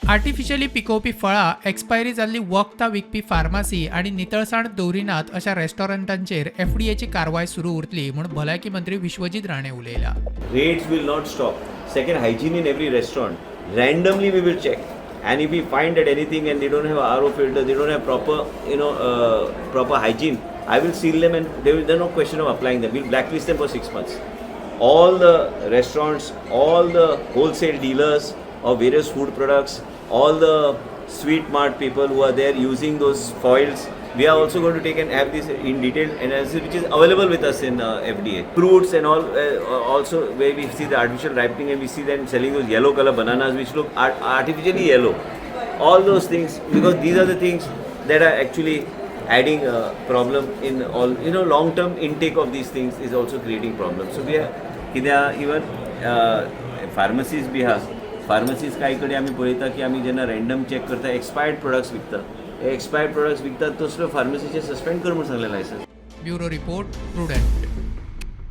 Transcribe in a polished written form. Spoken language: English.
Artificially पिकोवपी फळां expiry जाल्ली वखदां विकपी फार्मासी आनी नितळसाण दवरिनात अशा रेस्टॉरंटांचेर एफडीएची कारवाय सुरू उरतली म्हूण भलायकी मंत्री विश्वजीत राणे उलयला. Raids will not stop. Second, hygiene in every restaurant. Randomly we will check. And if we find that anything and they don't have RO filter, they don't have proper, proper hygiene, I will seal them and there's no question of applying them. We'll blacklist them for 6 months. All the restaurants, all the wholesale dealers of various food products, all the sweet mart people who are there using those foils, we are also going to take and have this in detail analysis which is available with us in FDA. Fruits and all also where we see the artificial ripening and we see them selling those yellow color bananas which look artificially yellow. All those things, because these are the things that are actually adding a problem in all, long term intake of these things is also creating problems. So we are even pharmacies bhi ha. Pharmacies काही कडे आम्ही पळयता की आम्ही जेन्ना random check करता expired products विकता. Expired products विकतात तसलो फार्मसीचे सस्पेंड कर म्हणून सांगलें लायसन्स. Bureau report prudent.